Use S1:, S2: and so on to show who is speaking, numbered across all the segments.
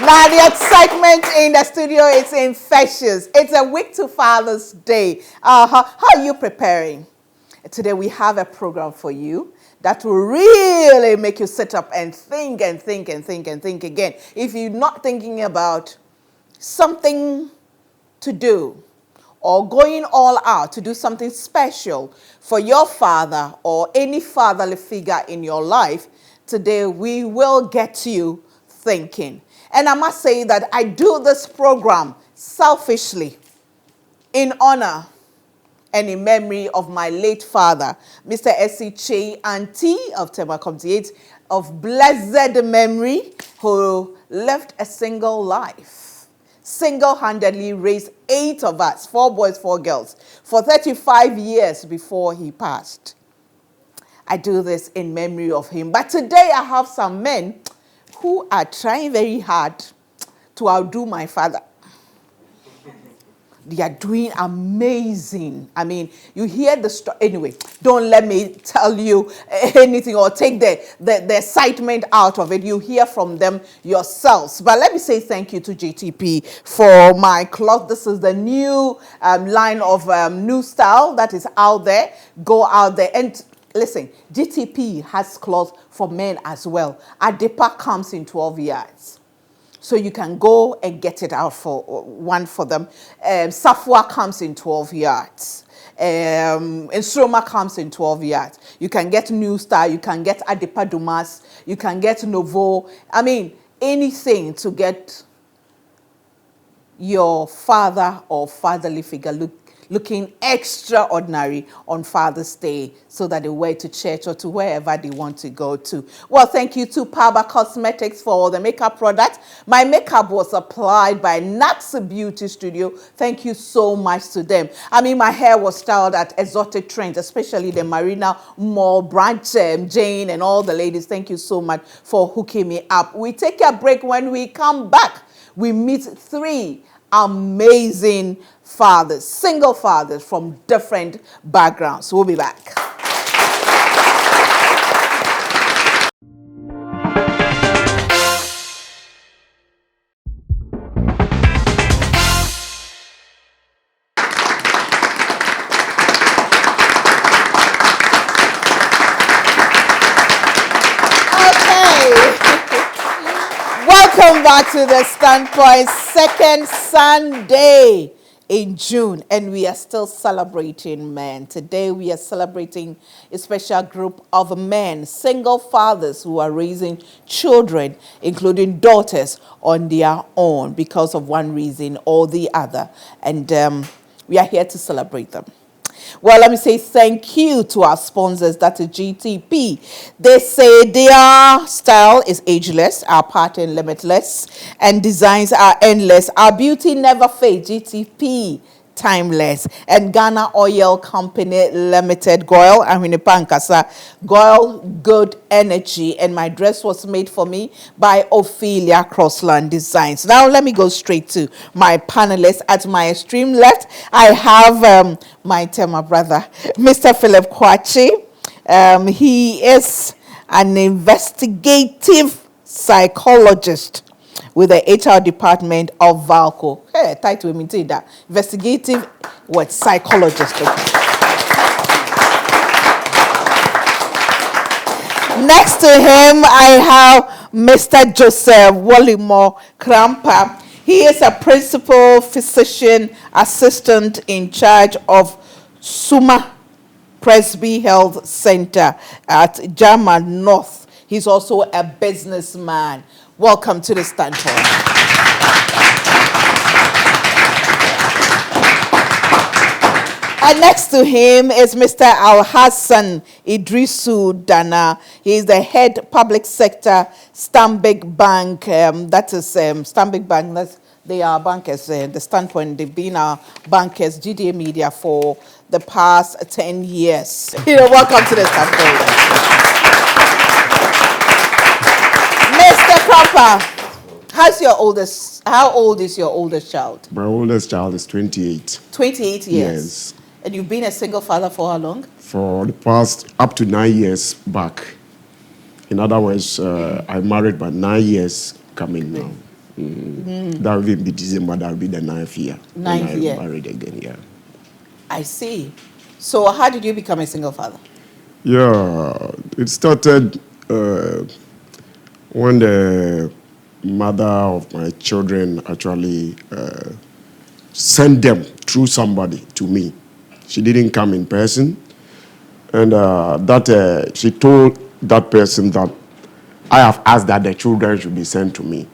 S1: Now, the excitement in the studio is infectious. It's a week to Father's Day. How are you preparing? Today, we have a program for you that will really make you sit up and think and think and think and think again. If you're not thinking about something to do or going all out to do something special for your father or any fatherly figure in your life, today we will get you thinking. And I must say that I do this program selfishly in honor and in memory of my late father, Mr. S.C. Che Auntie of Temakom 8, of blessed memory, who lived a single life, single-handedly raised 8 of us, 4 boys, 4 girls, for 35 years before he passed. I do this in memory of him. But today I have some men who are trying very hard to outdo my father. They are doing amazing. I mean, you hear the story. Anyway, don't let me tell you anything or take the excitement out of it. You hear from them yourselves. But let me say thank you to GTP for my cloth. This is the new line of new style that is out there. Go out there and listen, GTP has cloth for men as well. Adepa comes in 12 yards. So you can go and get it out for one for them. Safwa comes in 12 yards. Instroma comes in 12 yards. You can get New Star. You can get Adepa Dumas. You can get Novo. I mean, anything to get your father or fatherly figure looking extraordinary on Father's Day so that they wear to church or to wherever they want to go to. Well, thank you to Paba Cosmetics for the makeup product. My makeup was applied by Nax Beauty Studio. Thank you so much to them. I mean, my hair was styled at Exotic Trends, especially the Marina Mall branch, Jane and all the ladies. Thank you so much for hooking me up. We take a break. When we come back, we meet 3 amazing fathers, single fathers from different backgrounds. We'll be back. Welcome back to the Standpoint, second Sunday in June, and we are still celebrating men. Today we are celebrating a special group of men, single fathers who are raising children, including daughters, on their own because of one reason or the other. And we are here to celebrate them. Well, let me say thank you to our sponsors, that is GTP. They say their style is ageless, our pattern limitless, and designs are endless. Our beauty never fades, GTP, timeless. And Ghana Oil Company Limited, Goil, Pankasa, Goil Good Energy. And my dress was made for me by Ophelia Crossland Designs. Now let me go straight to my panelists. At my extreme left, I have my Tema brother, Mr. Philip Kwatsi. He is an investigative psychologist with the HR department of Valco. Hey, title me say that. Investigative what psychologist. Next to him, I have Mr. Joseph Wallimore Krampa. He is a principal physician assistant in charge of Suma Presby Health Center at German North. He's also a businessman. Welcome to the Standpoint. And next to him is Mr. Al-Hassan Idrisu Dana. He is the head public sector Stanbic Bank. That is Stanbic Bank. They are bankers. The Standpoint, they've been our bankers, GDA Media, for the past 10 years. Welcome to the Standpoint. Mr. Krampa, how old is your oldest child?
S2: My oldest child is 28.
S1: 28 years?
S2: Yes.
S1: And you've been a single father for how long?
S2: For the past up to 9 years back. In other words, I married, but 9 years coming now. That will even be December. That will be the 9th year.
S1: Ninth
S2: when
S1: year.
S2: I married again. Yeah.
S1: I see. So how did you become a single father?
S2: Yeah, it started when the mother of my children actually sent them through somebody to me. She didn't come in person, and she told that person that I have asked that the children should be sent to me.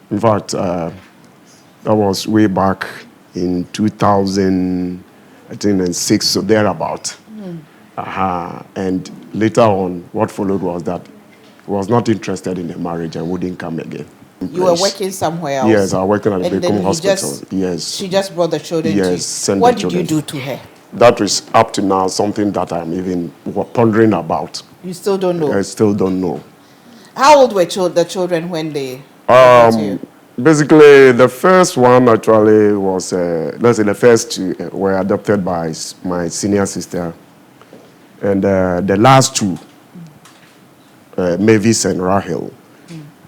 S2: In fact, that was way back in 2006, so thereabout. And later on, what followed was that he was not interested in the marriage and wouldn't come again.
S1: You were working somewhere else?
S2: Yes, I was working at the
S1: and then
S2: Beckham Hospital. Yes.
S1: She just brought the children to you?
S2: Yes, sent
S1: What
S2: the
S1: did you
S2: children.
S1: do to her?
S2: That is up to now something that I'm even pondering about.
S1: You still don't know?
S2: I still don't know.
S1: How old were the children when they brought to you?
S2: Basically, the first one actually was, let's say the first two were adopted by my senior sister. And the last two, Mavis and Rahel,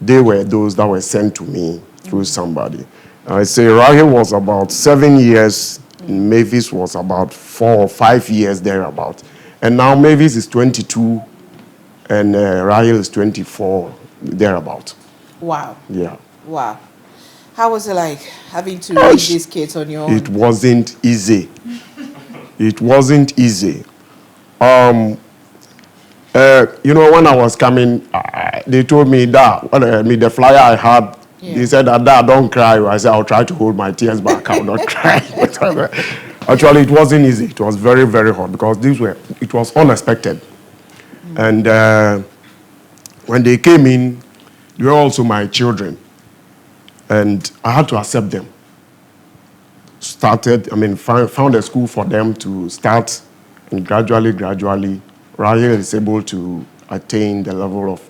S2: they were those that were sent to me through somebody. I say Rahel was about 7 years, Mavis was about 4 or 5 years thereabout. And now Mavis is 22 and Rahel is 24 thereabout.
S1: Wow.
S2: Yeah.
S1: Wow. How was it like having to raise these kids on your own?
S2: It wasn't easy. It wasn't easy. When I was coming, they told me that, the flyer I had, they said that, don't cry. I said, I'll try to hold my tears back. I'll not cry. Actually, it wasn't easy. It was very, very hard because it was unexpected. And when they came in, they were also my children. And I had to accept them. Found a school for them to start, and gradually, Rahel is able to attain the level of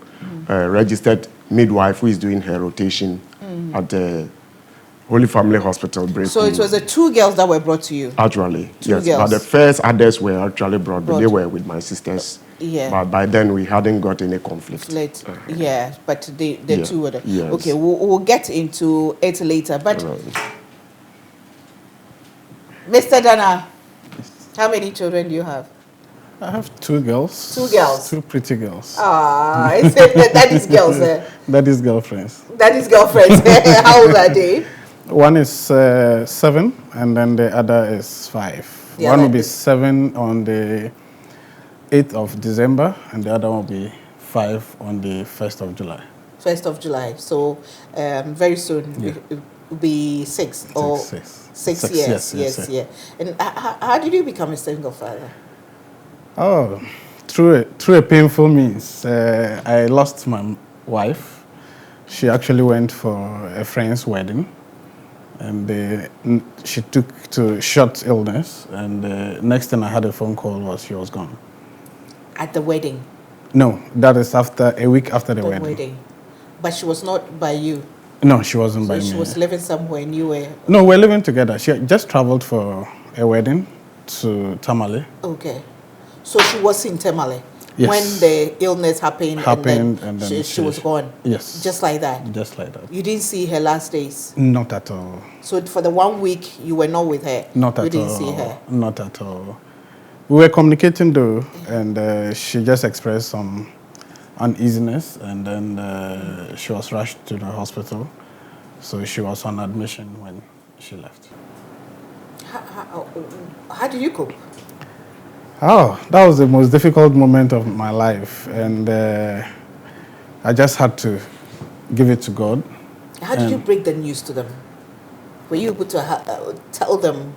S2: registered midwife who is doing her rotation at the Holy Family Hospital.
S1: So it was the two girls that were brought to you?
S2: Actually, yes.
S1: Girls.
S2: But the first others were actually brought, but they were with my sisters.
S1: Yeah.
S2: But by then we hadn't got any conflict.
S1: Yeah, but the two were there.
S2: Yes.
S1: Okay, we'll get into it later. But Mr. Dana, how many children do you have?
S3: I have 2 girls.
S1: 2 girls?
S3: 2 pretty girls.
S1: That is girls.
S3: That is girlfriends.
S1: That is girlfriends. How old are they?
S3: One is 7 and then the other is 5.
S1: Yeah,
S3: one will be 7 on the 8th of December and the other one will be 5 on the 1st of July.
S1: 1st of July. So very soon it will be 6 or 6 years. Yes. And how did you become a single father?
S3: Oh, through a painful means. I lost my wife. She actually went for a friend's wedding, and she took to short illness. And the next thing I had a phone call was she was gone.
S1: At the wedding?
S3: No, that is a week after the wedding.
S1: But she was not by you?
S3: No, she wasn't by me.
S1: So she was living somewhere and you were?
S3: No, we're living together. She had just traveled for a wedding to Tamale.
S1: Okay. So she was in Tamale when the illness happened and then she was gone?
S3: Yes.
S1: Just like that?
S3: Just like that.
S1: You didn't see her last days?
S3: Not at all.
S1: So for the 1 week, you were not with her?
S3: Not at all.
S1: You didn't see her?
S3: Not at all. We were communicating though, and she just expressed some uneasiness, and then she was rushed to the hospital. So she was on admission when she left.
S1: How did you cope?
S3: Oh, that was the most difficult moment of my life, and I just had to give it to God.
S1: How did you break the news to them? Were you able to tell them?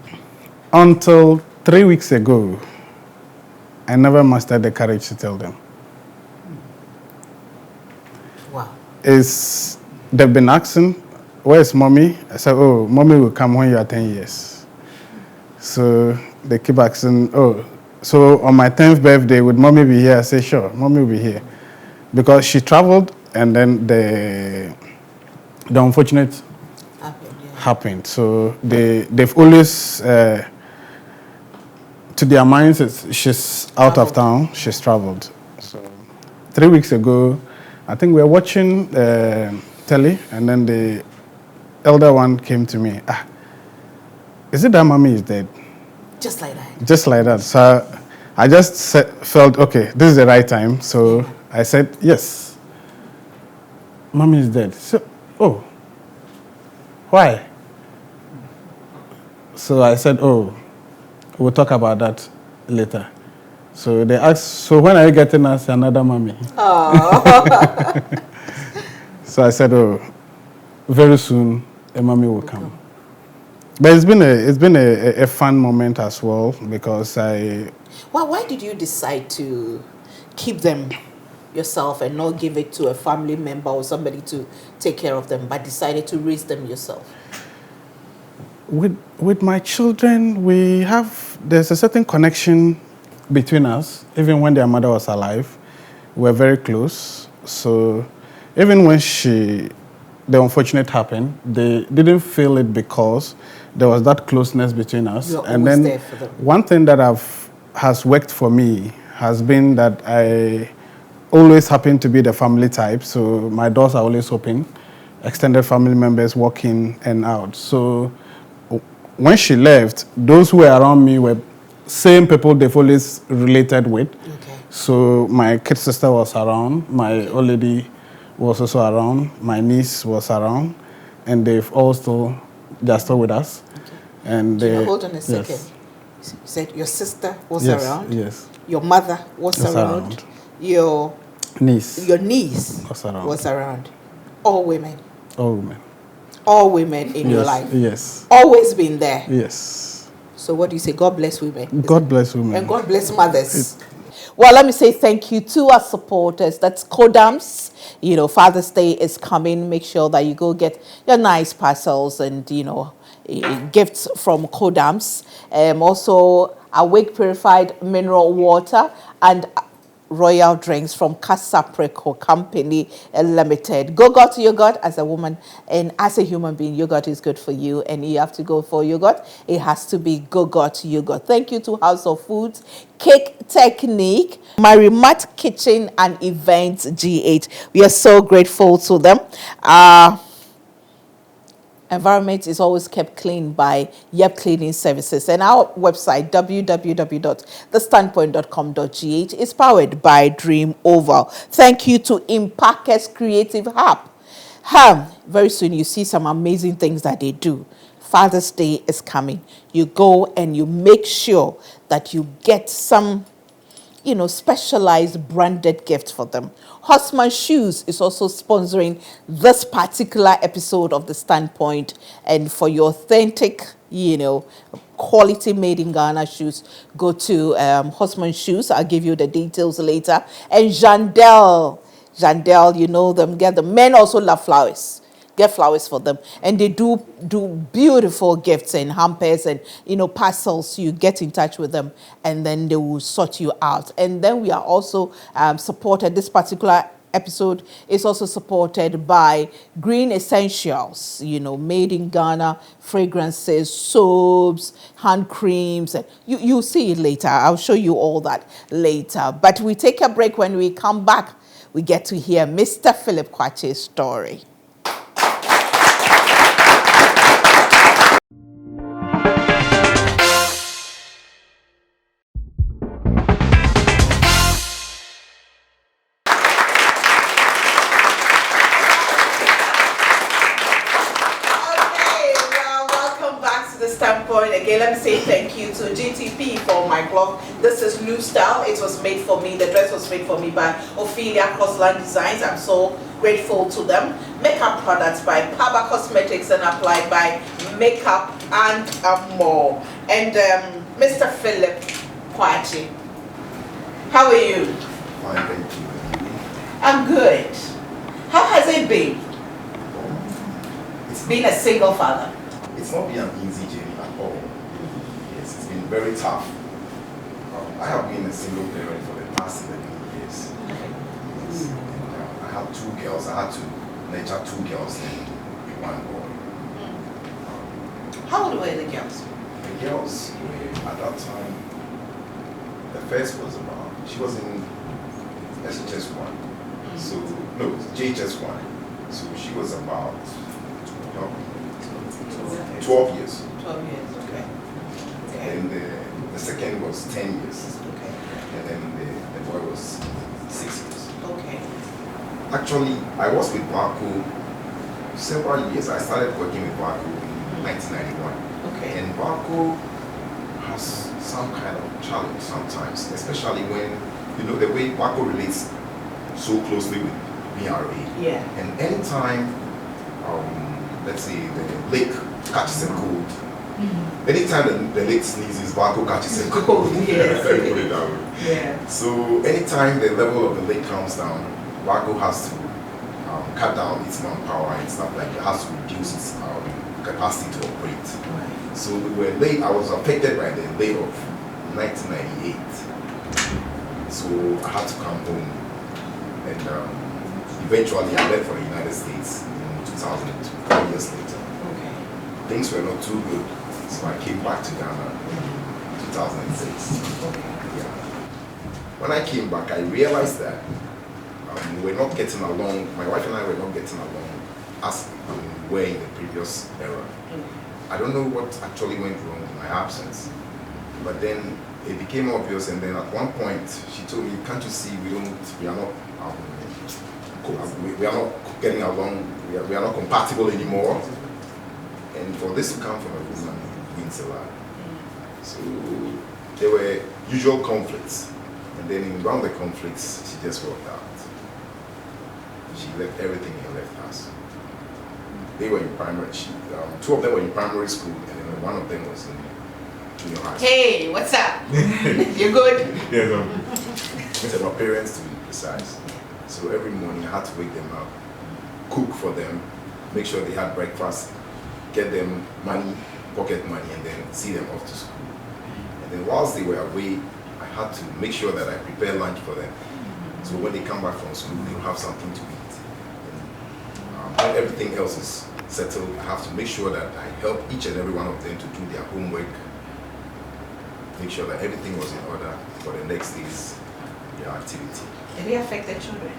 S3: Until 3 weeks ago, I never mustered the courage to tell them.
S1: Wow.
S3: They've been asking, where's mommy? I said, oh, mommy will come when you are 10 years. So they keep asking, oh, so on my 10th birthday, would mommy be here? I say, sure, mommy will be here. Because she traveled and then the unfortunate happened. So they've always, to their minds, she's out of town, she's traveled. So 3 weeks ago, I think we were watching telly and then elder one came to me. Is it that mommy is dead?
S1: Just like that.
S3: Just like that. So I just felt, okay, this is the right time. So I said, yes, mommy is dead. So, oh, why? So I said, oh, we'll talk about that later. So they asked, so when are you getting us another mommy? So I said, oh, very soon a mommy will come. But it's been a fun moment as well because
S1: Why did you decide to keep them yourself and not give it to a family member or somebody to take care of them, but decided to raise them yourself?
S3: With my children, there's a certain connection between us. Even when their mother was alive, we were very close. So even when the unfortunate happened, they didn't feel it because there was that closeness between us.
S1: You're
S3: and
S1: always
S3: then
S1: there for them.
S3: one thing that has worked for me has been that I always happen to be the family type. So my doors are always open, extended family members walk in and out. So when she left, those who were around me were same people they've always related with.
S1: Okay.
S3: So my kid sister was around, my old lady was also around, my niece was around, and they're still with us.
S1: Okay.
S3: And
S1: Hold on a second.
S3: Yes.
S1: You said your sister was
S3: Yes,
S1: around.
S3: yes.
S1: Your mother was around. Your
S3: niece
S1: was around. All women.
S3: All women.
S1: All women in
S3: Yes,
S1: your life.
S3: Yes.
S1: Always been there.
S3: Yes.
S1: So what do you say? God bless women.
S3: God bless women.
S1: And God bless mothers. Well, let me say thank you to our supporters. That's Kodams. Father's Day is coming. Make sure that you go get your nice parcels and, gifts from Kodams. Also, Awake Purified Mineral Water and Royal Drinks from Casapreco Company Limited. Yogurt as a woman and as a human being, yogurt is good for you, and you have to go for yogurt. It has to be yogurt. Thank you to House of Foods, Cake Technique, Marimat Kitchen and Events GH. We are so grateful to them. Environment is always kept clean by Yep Cleaning Services. And our website, www.thestandpoint.com.gh, is powered by Dream Oval. Thank you to Impactors Creative Hub. Very soon you see some amazing things that they do. Father's Day is coming. You go and you make sure that you get some specialized branded gift for them. Hosman Shoes is also sponsoring this particular episode of The Standpoint. And for your authentic, quality made in Ghana shoes, go to Hosman Shoes. I'll give you the details later. And Jandel, you know them. Get them. Men also love flowers. Get flowers for them, and they do beautiful gifts and hampers and parcels. You get in touch with them, and then they will sort you out. And then we are also supported. This particular episode is also supported by Green Essentials, made in Ghana, fragrances, soaps, hand creams. And you'll see it later. I'll show you all that later. But we take a break. When we come back, we get to hear Mr. Philip Kwatsi's story. Again, let me say thank you to GTP for my cloth. This is New Style. It was made for me. The dress was made for me by Ophelia Crossland Designs. I'm so grateful to them. Makeup products by Paba Cosmetics and applied by Makeup and More. And Mr. Philip Kwatsi, how are you?
S4: Fine, thank you.
S1: I'm good. How has it been?
S4: It's
S1: Being a single father.
S4: It's not been an easy journey at all. Yes, it's been very tough. I have been a single parent for the past 11 years. Yes. I have 2 girls. I had to nurture 2 girls and 1 boy.
S1: How old were the girls?
S4: The girls were, at that time, the first was she was in SHS 1. So, no, JHS 1. So she was about 12 years.
S1: 12 years, okay.
S4: And the second was 10 years.
S1: Okay.
S4: And then the boy was 6 years.
S1: Okay.
S4: Actually, I was with Baku several years. I started working with Baku in 1991.
S1: Okay.
S4: And Baku has some kind of challenge sometimes, especially when, you know, the way Baku relates so closely with BRA.
S1: Yeah.
S4: And anytime, let's say the lake catches a cold, anytime the lake sneezes, Baku catches a cold.
S1: Yes.
S4: Let me put it that way.
S1: Yeah.
S4: So anytime the level of the lake comes down, Baku has to cut down its manpower and stuff like that. It has to reduce its capacity to operate.
S1: Right.
S4: So we were late. I was affected by the late of 1998. So I had to come home, and eventually I left for the United States in 2002, 4 years later.
S1: Okay.
S4: Things were not too good, so I came back to Ghana in 2006.
S1: Okay.
S4: Yeah. When I came back, I realized that we were not getting along. My wife and I were not getting along as we were in the previous era. I don't know what actually went wrong in my absence, but then it became obvious. And then at one point, she told me, "Can't you see we are not getting along. We are not compatible anymore." And for this to come from a woman means a lot. So there were usual conflicts, and then in one of the conflicts, she just walked out. She left everything and left us. They were in primary. Two of them were in primary school, and then one of them was in junior high school.
S1: Hey, what's up? You good?
S4: Yeah, so my parents, to be precise. So every morning I had to wake them up, cook for them, make sure they had breakfast, get them money, pocket money, and then see them off to school. And then whilst they were away, I had to make sure that I prepare lunch for them. So when they come back from school, they'll have something to eat. And, when everything else is settled, I have to make sure that I help each and every one of them to do their homework, make sure that everything was in order for the next day's activity.
S1: Did it affect the children?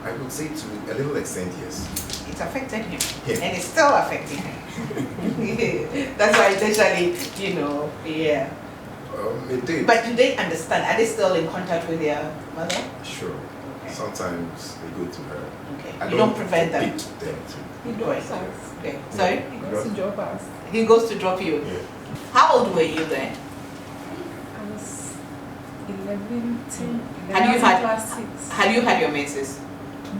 S4: I would say to a little extent, yes.
S1: It affected him,
S4: Yeah.
S1: and it's still affecting him. That's why essentially, yeah.
S4: It did.
S1: But do they understand? Are they still in contact with their mother?
S4: Sure.
S1: Okay.
S4: Sometimes they go to her.
S1: Okay.
S4: I
S1: You don't prevent them.
S4: forbid them to.
S5: He drops us.
S1: Okay. Sorry?
S5: He goes to drop us.
S1: He goes to drop you.
S4: Yeah.
S1: How old were you then?
S5: I was 11, 10.
S1: Had you had-
S5: class 6?
S1: Had you had your menses?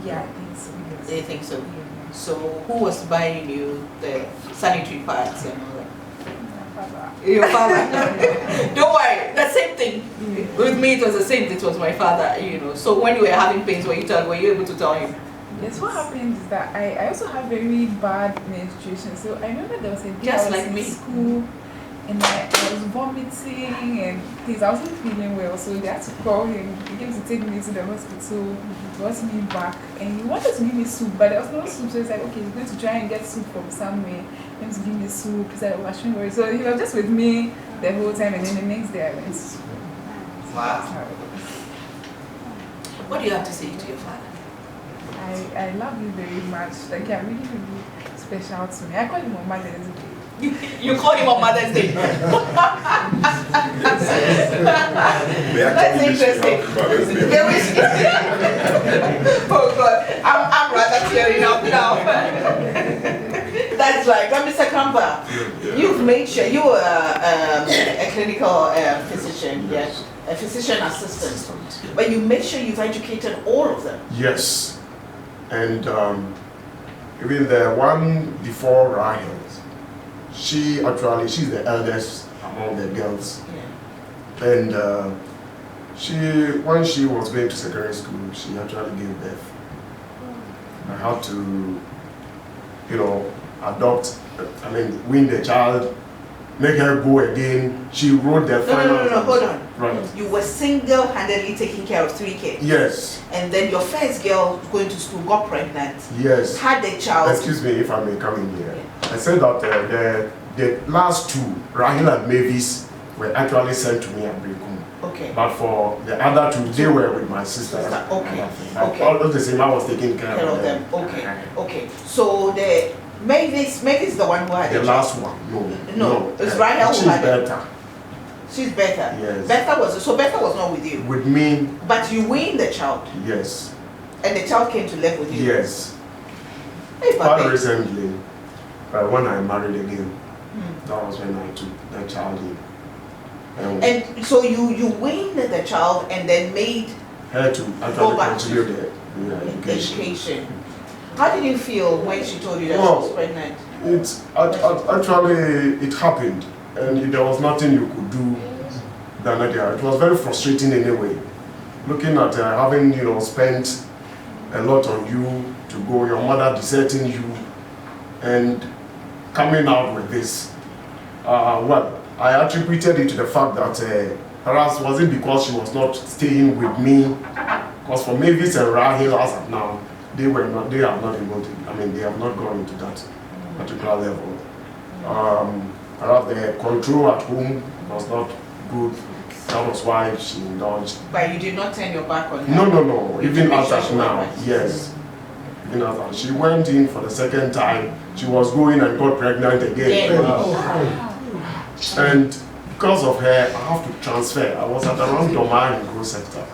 S5: Yeah, I think so. Yes.
S1: They think so.
S5: Yeah.
S1: So who was buying you the sanitary pads and all that?
S5: My father.
S1: Your father. Don't worry, the same thing. With me, it was the same. It was my father. So when you were having pains, were you able to tell him?
S5: Yes, what happened is that I also have very bad menstruation. So I remember there was a day
S1: Just
S5: I was
S1: like
S5: in
S1: me.
S5: school and I was vomiting and things. I wasn't feeling well, so they had to call him. He came to take me to the hospital, brought me back, and he wanted to give me soup, but there was no soup. So he's like, okay, he's going to try and get soup from somewhere. He came to give me soup. He said, oh, I shouldn't worry. So he was just with me the whole time, and then the next day I went to school.
S1: Wow.
S5: That's how it was.
S1: What do you have to say to your father?
S5: I love you very much. Like, you're really, really special to me. I call him on Mother's Day.
S1: You call him on Mother's Day. That's interesting. Oh God, I'm rather tearing up now. That's right. But Mr. Kamba, you've made sure you were a clinical physician, yes, a physician assistant, but you made sure you've educated all of them.
S2: Yes. And even the one before Rahel, she's the eldest among the girls.
S1: Yeah.
S2: And when she was going to secondary school, she actually gave birth. I had to, wean the child, make her go again. She wrote the final.
S1: No, hold on.
S2: Right.
S1: You were single-handedly taking care of 3 kids.
S2: Yes.
S1: And then your first girl going to school got pregnant.
S2: Yes.
S1: Had the child.
S2: Excuse me if I may come in here. I said that the last two, Rahel and Mavis, were actually sent to me at Brekum.
S1: Okay.
S2: But for the other two, they were with my sister.
S1: Okay.
S2: All of the same, I was taking care
S1: Of them. Okay. So the Mavis is the one who had
S2: The
S1: it.
S2: last one,
S1: No, it's Rahel who
S2: She's
S1: had it.
S2: better.
S1: She's better.
S2: Yes.
S1: Betha was not with you.
S2: With me,
S1: But you weaned the child,
S2: yes.
S1: and the child came to live with you.
S2: Yes.
S1: Hey,
S2: Quite
S1: Papi.
S2: recently, when I married again, that was when I took the child in.
S1: And so you weaned the child and then made
S2: her to
S1: Go
S2: actually
S1: back
S2: contribute the education.
S1: education. How did you feel when she told you that
S2: Well,
S1: she was pregnant?
S2: Actually, it happened, and there was nothing you could do than that. It was very frustrating anyway. Looking at having, spent a lot on you to go, your mother deserting you, and coming out with this. Well, I attributed it to the fact that perhaps was it because she was not staying with me, because for Mavis and Rahel as of now, they have not able to, they have not gone into that particular level. Perhaps the control at home was not good. That was why she indulged.
S1: But you did not turn your back on her?
S2: No.
S1: You
S2: Even
S1: made
S2: as
S1: sure
S2: of
S1: she
S2: now,
S1: went right.
S2: yes. Even as of, she went in for the second time. She was going and got pregnant again.
S1: Yeah.
S5: Wow.
S2: And because of her, I have to transfer. I was at around Doma in Growth Sector.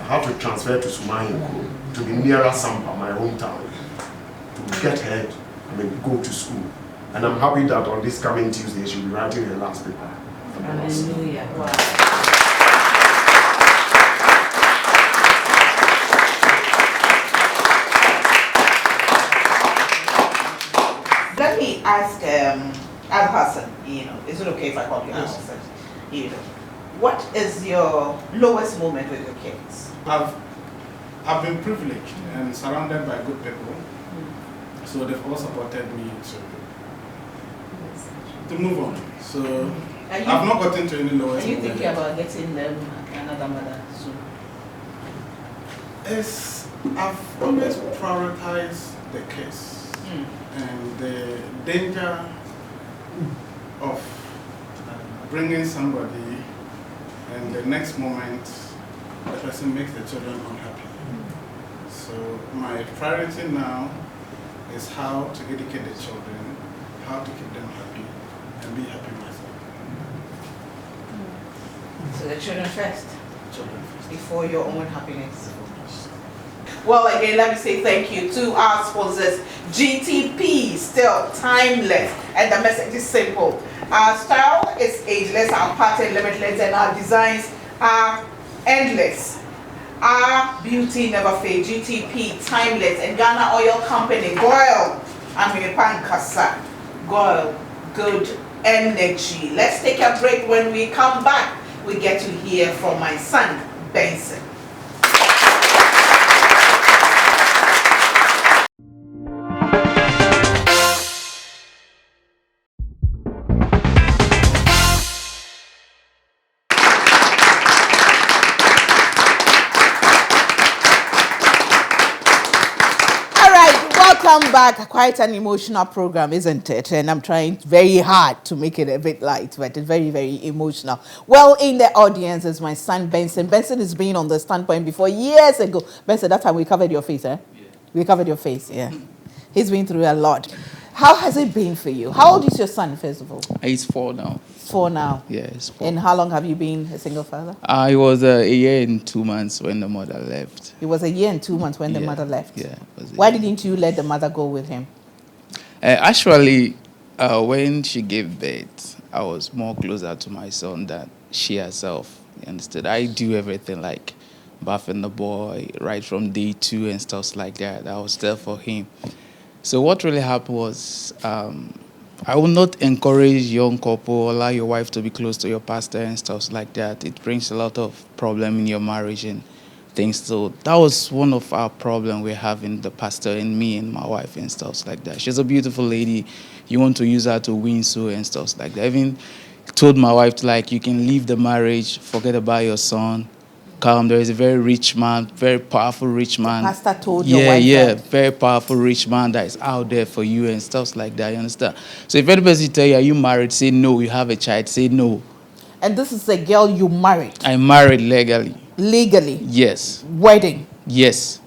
S2: I have to transfer to Sumahinko, to be nearer Sampa, my hometown, to get her, go to school. And I'm happy that on this coming Tuesday, she'll be writing her last paper.
S1: Hallelujah. Wow. Let me ask Al Hassan, is it okay if I call you Al
S3: Yes.
S1: Hassan? What is your lowest moment with your kids?
S3: I've been privileged and surrounded by good people, so they've all supported me to move on. So I've not gotten to any lowest
S1: Are you
S3: moment.
S1: thinking about getting them another mother soon?
S3: I've always prioritized the kids and the danger of bringing somebody and the next moment the person makes the children unhappy. So my priority now is how to educate the children, how to keep them happy, and be happy myself.
S1: So the children first,
S3: Children first.
S1: before your own happiness. Well, again, let me say thank you to our sponsors, GTP, still timeless, and the message is simple. Our style is ageless, our pattern limitless, and our designs are endless. Our beauty never fades. GTP, timeless, and Ghana Oil Company, Goil, Pankasa, Goil, good energy. Let's take a break. When we come back, we get to hear from my son, Benson. Welcome back. Quite an emotional program, isn't it? And I'm trying very hard to make it a bit light, but it's very, very emotional. Well, in the audience is my son, Benson. Benson has been on the standpoint before years ago. Benson, that time we covered your face, eh? Yeah. We covered your face, yeah. He's been through a lot. How has it been for you? How old is your son, first of all?
S6: He's 4 now.
S1: 4 now?
S6: Yeah, he's 4.
S1: And how long have you been a single father?
S6: He was a year and 2 months when the mother left.
S1: It was a year and 2 months when the
S6: Yeah,
S1: mother left.
S6: yeah, it was a
S1: Why
S6: year.
S1: didn't you let the mother go with him?
S6: Actually, when she gave birth, I was more closer to my son than she herself. You understood? I do everything like bathing the boy right from day 2 and stuff like that. I was there for him. So what really happened was, I will not encourage young couple, allow your wife to be close to your pastor and stuff like that. It brings a lot of problem in your marriage and things. So that was one of our problem we're having, the pastor and me and my wife and stuff like that. She's a beautiful lady. You want to use her to win so and stuff like that. I even told my wife, like, you can leave the marriage, forget about your son. Come, there is a very rich man, very powerful rich man.
S1: The pastor told your wife
S6: Yeah,
S1: that?
S6: very powerful rich man that is out there for you and stuff like that, you understand? So if anybody tell you, are you married? Say no. You have a child? Say no.
S1: And this is a girl you married?
S6: I'm married legally.
S1: Legally?
S6: Yes.
S1: Wedding?
S6: Yes.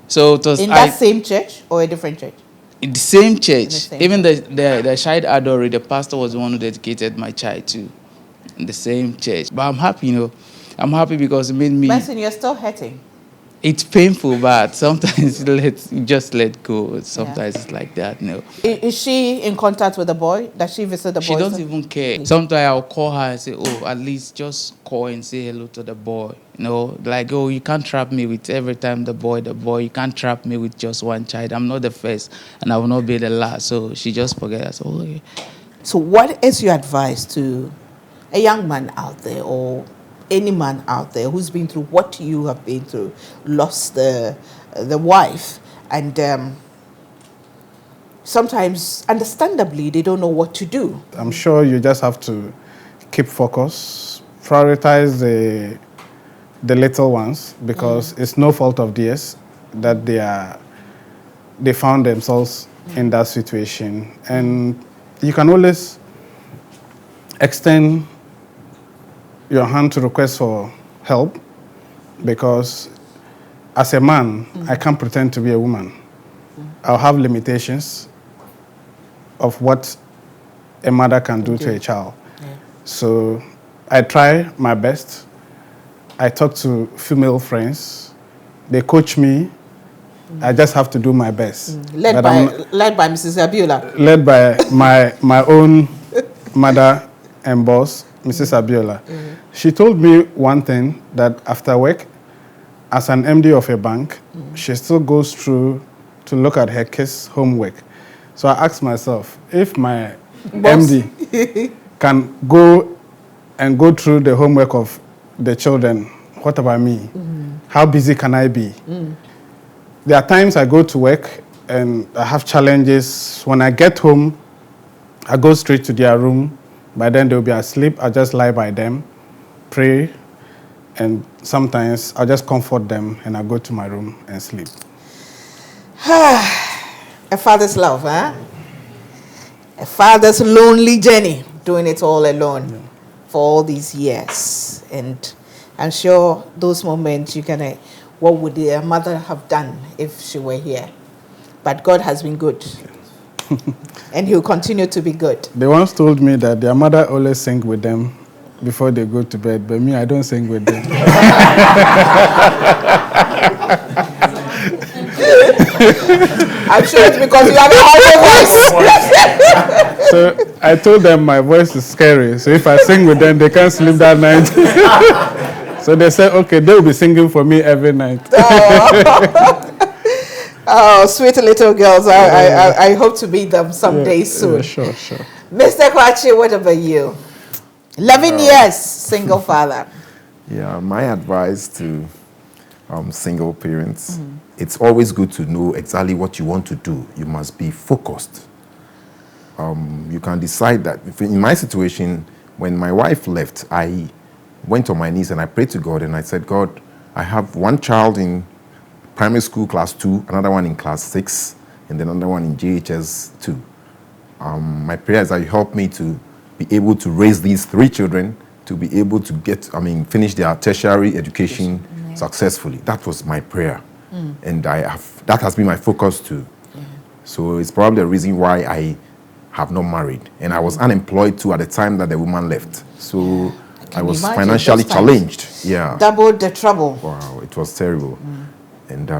S6: So it was
S1: in that same church or a different church?
S6: In the same church,
S1: same
S6: even the child adore, the pastor was the one who dedicated my child to. In the same church. But I'm happy, I'm happy because it made me...
S1: Benson, you're still hurting.
S6: It's painful, but sometimes you just let go. Sometimes it's like that,
S1: Is she in contact with the boy? Does she visit the boy?
S6: She doesn't even care. Sometimes I'll call her and say, oh, at least just call and say hello to the boy. Like, oh, you can't trap me with every time the boy. You can't trap me with just one child. I'm not the first, and I will not be the last. So she just forgets. Oh, okay.
S1: So what is your advice to a young man out there or any man out there who's been through what you have been through, lost the wife, and sometimes, understandably, they don't know what to do?
S3: I'm sure you just have to keep focus, prioritize the little ones, because it's no fault of theirs that they found themselves in that situation. And you can always extend your hand to request for help, because as a man, I can't pretend to be a woman. I'll have limitations of what a mother can do to a child. So I try my best. I talk to female friends. They coach me. I just have to do my best.
S1: Led by Mrs. Abiola.
S3: Led by my own mother and boss, Mrs. Abiola. She told me one thing, that after work, as an MD of a bank, she still goes through to look at her kids' homework. So I asked myself, if my MD can go through the homework of the children, what about me? How busy can I be? There are times I go to work and I have challenges. When I get home, I go straight to their room. By then they'll be asleep. I just lie by them, pray, and sometimes I'll just comfort them and I go to my room and sleep.
S1: A father's love, huh? A father's lonely journey, doing it all alone for all these years. And I'm sure those moments what would a mother have done if she were here? But God has been good. And he'll continue to be good.
S3: They once told me that their mother always sings with them before they go to bed, but me, I don't sing with them.
S1: I'm sure it's because you have a high voice.
S3: So I told them my voice is scary, so if I sing with them, they can't sleep that night. So they said, okay, they'll be singing for me every night.
S1: Oh, sweet little girls. I hope to meet them someday soon.
S3: Yeah, sure.
S1: Mr. Kwatsi, what about you? 11 years, single father.
S4: Yeah, my advice to single parents, it's always good to know exactly what you want to do. You must be focused. You can decide that. In my situation, when my wife left, I went on my knees and I prayed to God and I said, God, I have one child in primary school class 2, another one in class 6, and then another one in JHS 2. My prayer is that you help me to be able to raise these 3 children, to be able to finish their tertiary education successfully. That was my prayer. And that has been my focus too. So it's probably the reason why I have not married. And I was unemployed too at the time that the woman left. So I was financially challenged. Yeah.
S1: Doubled the trouble.
S4: Wow, it was terrible. And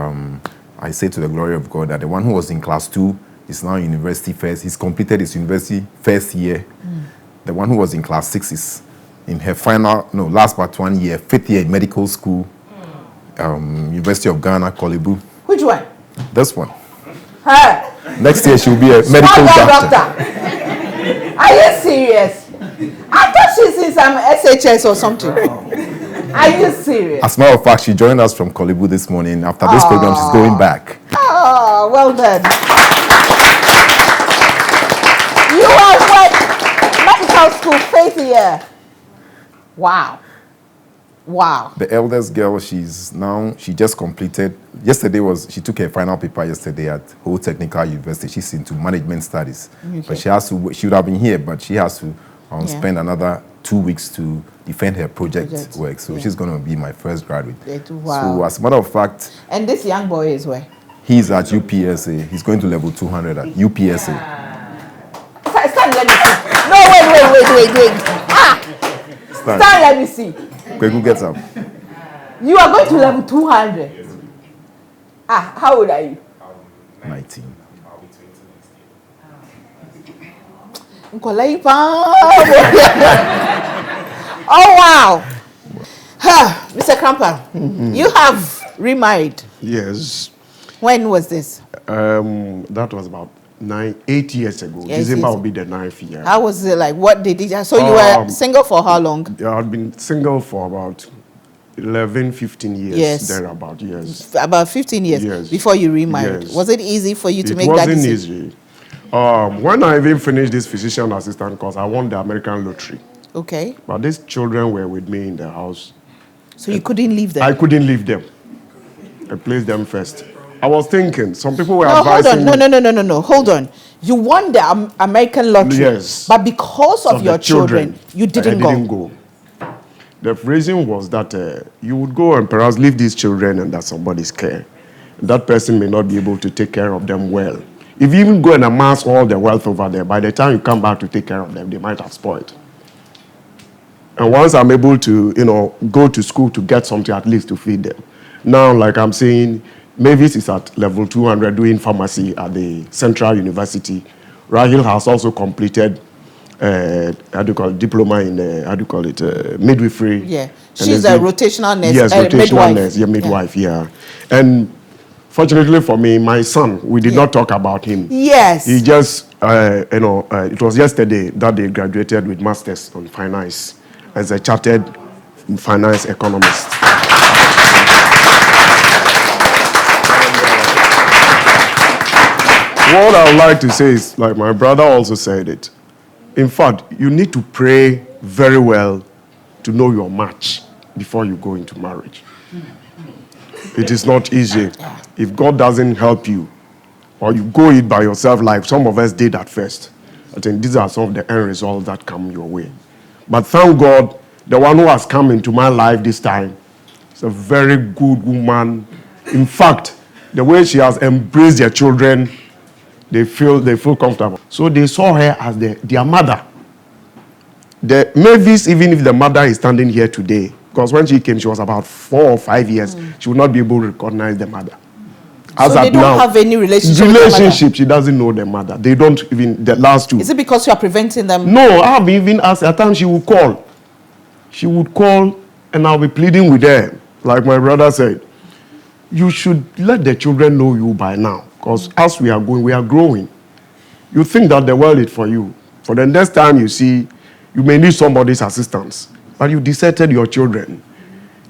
S4: I say to the glory of God that the one who was in class 2 is now in university first. He's completed his university first year. The one who was in class 6 is in her last but 1 year, 5th year in medical school, University of Ghana, Kolebu.
S1: Which one?
S4: This one.
S1: Her.
S4: Next year she'll be a medical doctor.
S1: Are you serious? I thought she's in some SHS or something. Are you serious?
S4: As a matter of fact, she joined us from Kolebu this morning. After this program, she's going back.
S1: Oh, well done. You are what? Medical school, 5th year. Wow.
S4: The eldest girl, she just completed. She took her final paper yesterday at Ho Technical University. She's into management studies. Okay. But she would have been here, but she has to spend another 2 weeks to defend her project work. So she's going to be my first graduate.
S1: Wow.
S4: So as a matter of fact...
S1: And this young boy is where?
S4: He's at UPSA. He's going to level 200 at UPSA.
S1: Stand, let me see. No, wait. Stand, let me see.
S4: Okay, who gets up?
S1: You are going to level 200. How old are you?
S4: 19.
S1: Oh, wow. Mr. Cramper, you have remarried.
S2: Yes.
S1: When was this?
S2: That was about 8 years ago.
S1: Yes,
S2: December
S1: yes.
S2: will be the 9th year.
S1: How was it like? What did you? So you were single for how long?
S2: I've been single for about 11, 15 years.
S1: Yes.
S2: Thereabout, yes.
S1: About 15 years
S2: Yes.
S1: before you remarried.
S2: Yes.
S1: Was it easy for you to make
S2: It
S1: that
S2: wasn't
S1: decision?
S2: easy. When I even finished this physician assistant course, I won the American lottery.
S1: Okay.
S2: But these children were with me in the house.
S1: So you couldn't leave them?
S2: I couldn't leave them. I placed them first. I was thinking, some people were
S1: No, hold
S2: advising
S1: on.
S2: me.
S1: No. Hold on. You won the American lottery.
S2: Yes.
S1: But because of
S2: the
S1: your children, you didn't
S2: I didn't go. The reason was that you would go and perhaps leave these children under somebody's care. That person may not be able to take care of them well. If you even go and amass all the wealth over there, by the time you come back to take care of them, they might have spoiled. And once I'm able to, go to school to get something at least to feed them. Now, like I'm saying, Mavis is at level 200 doing pharmacy at the Central University. Rahil has also completed diploma in midwifery.
S1: Yeah.
S2: And
S1: She's
S2: then
S1: a rotational nurse.
S2: Yes, rotational
S1: midwife.
S2: nurse. Yeah, midwife, yeah. And fortunately for me, my son, we did not talk about him.
S1: Yes.
S2: He just, it was yesterday that they graduated with masters on finance as a chartered finance economist. What I would like to say is, like my brother also said it, in fact, you need to pray very well to know your match before you go into marriage. It is not easy. If God doesn't help you, or you go it by yourself like some of us did at first, I think these are some of the end results that come your way. But thank God, the one who has come into my life this time is a very good woman. In fact, the way she has embraced their children, they feel comfortable. So they saw her as their mother. The Mavis, even if the mother is standing here today, because when she came, she was about 4 or 5 years, she would not be able to recognize the mother.
S1: So they don't have any relationship with the mother?
S2: She doesn't know the mother. They don't even, the last two.
S1: Is it because you are preventing them?
S2: No, I've even asked, at times she would call. She would call and I'll be pleading with her. Like my brother said, you should let the children know you by now. Because as we are going, we are growing. You think that the world is for you. For the next time you see, you may need somebody's assistance. But you deserted your children.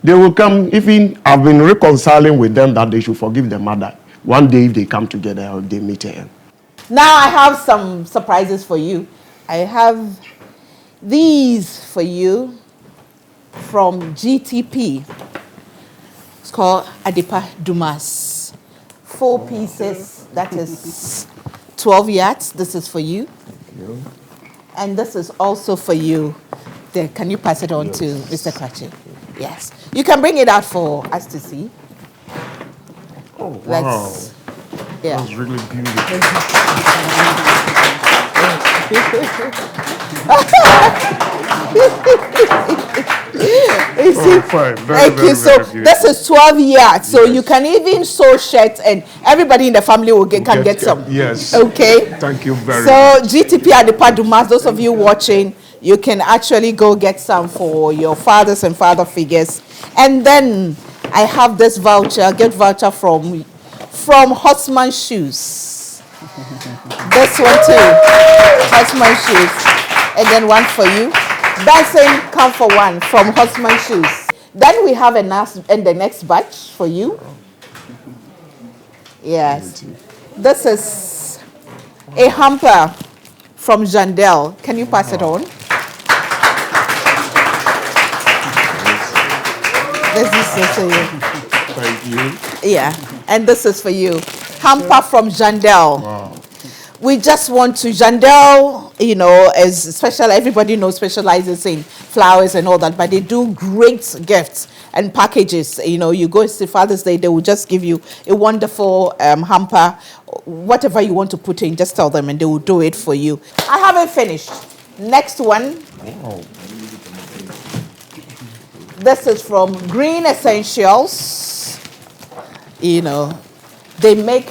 S2: They will come, even I've been reconciling with them that they should forgive their mother. One day if they come together or they meet her.
S1: Now I have some surprises for you. I have these for you from GTP. It's called Adipa Dumas. 4 pieces, that is 12 yards. This is for you. And this is also for you. There, can you pass it on to Mr. Kwatsi? Yes. You can bring it out for us to see.
S2: Oh, wow.
S1: Let's, yeah.
S2: That's really beautiful.
S1: You see?
S2: Fine.
S1: Thank you. So this is 12 yards. So you can even sew shirts and everybody in the family will can get some.
S2: Yes.
S1: Okay.
S2: Thank you very
S1: So
S2: much.
S1: GTP at the Padumas, those of you watching, you can actually go get some for your fathers and father figures. And then I have this voucher, gift voucher from Hosman Shoes. This one too, Hosman Shoes. And then one for you. Benson, come for one from Hosman Shoes. Then we have the next batch for you. Yes. This is a hamper from Jandel. Can you pass it on? This is for you.
S2: Thank you.
S1: Yeah. And this is for you. Hamper from Jandel.
S2: Wow.
S1: We just want to, Jandel you know, is special. Everybody knows specializes in flowers and all that, but they do great gifts and packages. You know, you go see Father's Day, they will just give you a wonderful hamper, whatever you want to put in, just tell them and they will do it for you. I haven't finished. Next one.
S2: Oh.
S1: This is from Green Essentials. You know, they make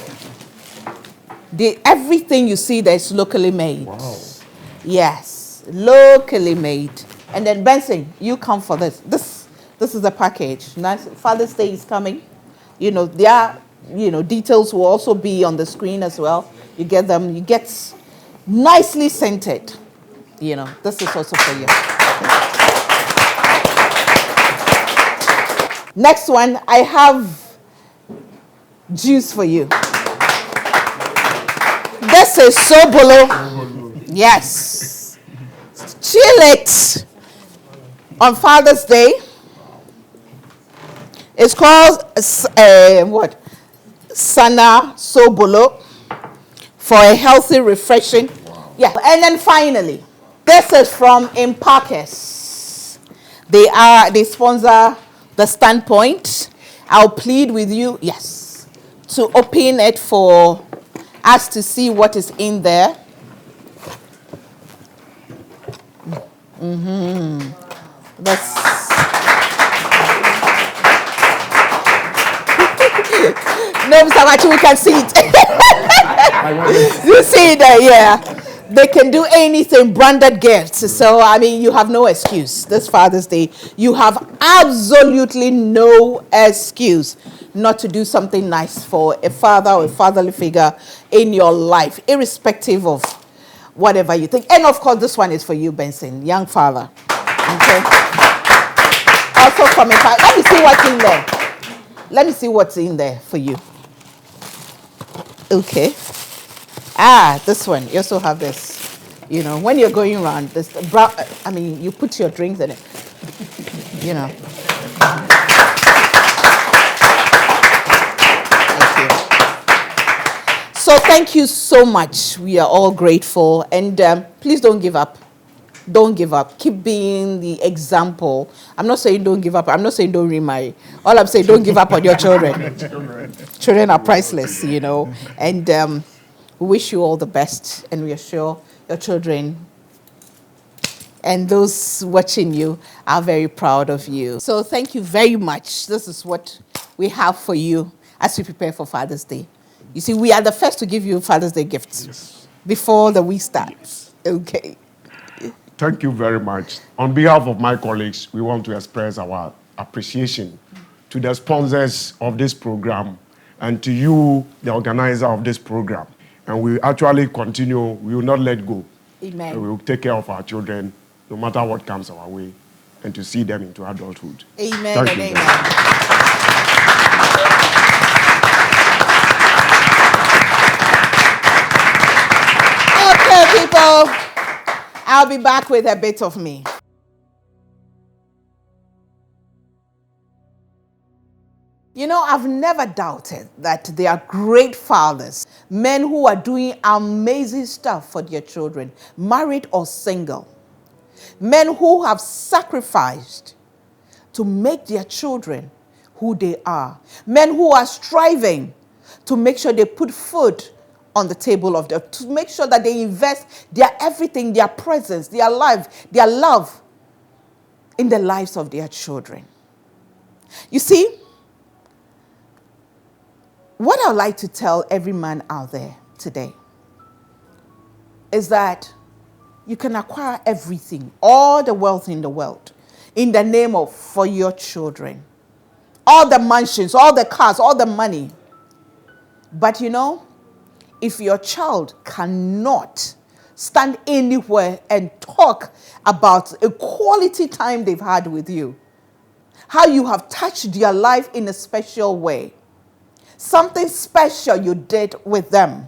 S1: everything you see there is locally made.
S2: Wow.
S1: Yes, locally made. And then Benson, you come for this. This is the package. Father's Day is coming. You know, their details will also be on the screen as well. You get them. You get nicely scented. You know, this is also for you. Next one, I have juice for you. This is Sobolo. Yes. Chill it on Father's Day. It's called what? Sana Sobolo for a healthy, refreshing. Wow. Yeah. And then finally, this is from Imparkers. They sponsor the Standpoint. I'll plead with you, yes, to open it for us to see what is in there. That's no, Mr. Machi, we can see it. You see it there, yeah. They can do anything, branded gifts. So, I mean, you have no excuse. This Father's Day, you have absolutely no excuse not to do something nice for a father or a fatherly figure in your life, irrespective of whatever you think. And of course, this one is for you, Benson, young father. Okay. Also from a let me see what's in there. Let me see what's in there for you. Okay. This one. You also have this. You know, when you're going around, this brown. I mean, you put your drinks in it. You know. So thank you so much. We are all grateful. And please don't give up. Don't give up. Keep being the example. I'm not saying don't give up. I'm not saying don't remarry. All I'm saying, don't give up on your children. Children are priceless, you know. And we wish you all the best. And we are sure your children and those watching you are very proud of you. So thank you very much. This is what we have for you as we prepare for Father's Day. You see, we are the first to give you Father's Day gifts before the week starts. Okay.
S2: Thank you very much. On behalf of my colleagues, we want to express our appreciation to the sponsors of this program and to you, the organizer of this program. And we actually continue, we will not let go.
S1: Amen.
S2: And we will take care of our children, no matter what comes our way, and to see them into adulthood.
S1: Amen
S2: Thank
S1: and
S2: you.
S1: amen. Okay, people. I'll be back with a bit of me. You know, I've never doubted that there are great fathers, men who are doing amazing stuff for their children, married or single. Men who have sacrificed to make their children who they are. Men who are striving to make sure they put food on the table of them, to make sure that they invest their everything, their presence, their life, their love in the lives of their children. You see, what I'd like to tell every man out there today is that you can acquire everything, all the wealth in the world, in the name of for your children. All the mansions, all the cars, all the money. But you know, if your child cannot stand anywhere and talk about a quality time they've had with you, how you have touched their life in a special way, something special you did with them,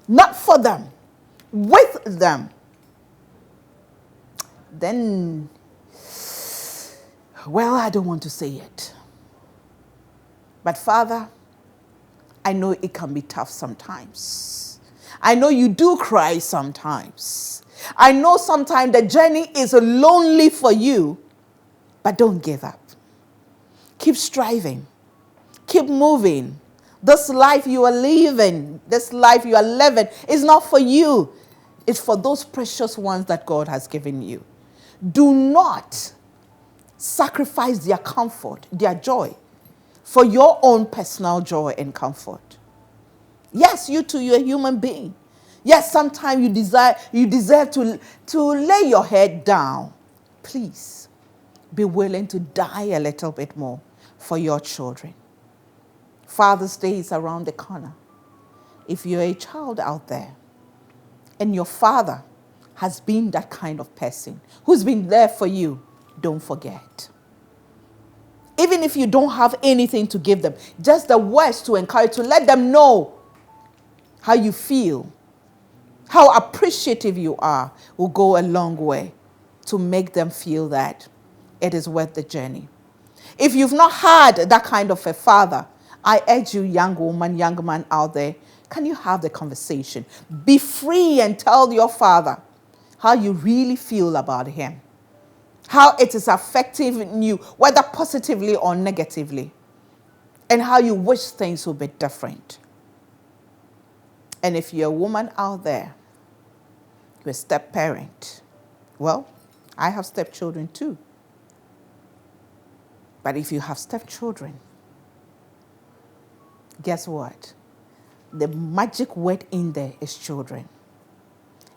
S1: not for them, with them, then, well, I don't want to say it. But Father, I know it can be tough sometimes. I know you do cry sometimes. I know sometimes the journey is lonely for you, but don't give up. Keep striving. Keep moving. This life you are living, is not for you. It's for those precious ones that God has given you. Do not sacrifice their comfort, their joy, for your own personal joy and comfort. Yes, you too, you're a human being. Yes, sometimes you deserve to lay your head down. Please be willing to die a little bit more for your children. Father's Day is around the corner. If you're a child out there and your father has been that kind of person who's been there for you, don't forget. Even if you don't have anything to give them, just the words to encourage, to let them know how you feel, how appreciative you are, will go a long way to make them feel that it is worth the journey. If you've not had that kind of a father, I urge you, young woman, young man out there, can you have the conversation? Be free and tell your father how you really feel about him, how it is affecting you, whether positively or negatively, and how you wish things would be different. And if you're a woman out there, you're a step-parent, well, I have stepchildren too. But if you have stepchildren, guess what? The magic word in there is children.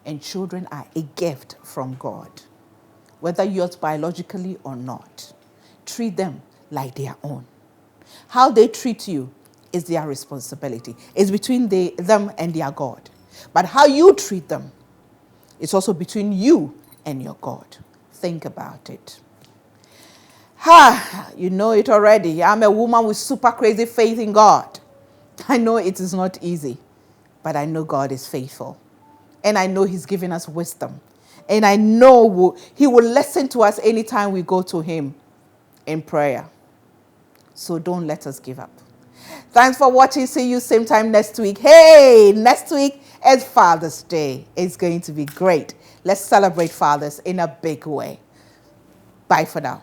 S1: And children are a gift from God. Whether yours biologically or not, treat them like their own. How they treat you is their responsibility. It's between them and their God. But how you treat them is also between you and your God. Think about it. You know it already. I'm a woman with super crazy faith in God. I know it is not easy, but I know God is faithful. And I know he's given us wisdom. And I know he will listen to us anytime we go to him in prayer. So don't let us give up. Thanks for watching. See you same time next week. Hey, next week is Father's Day. It's going to be great. Let's celebrate fathers in a big way. Bye for now.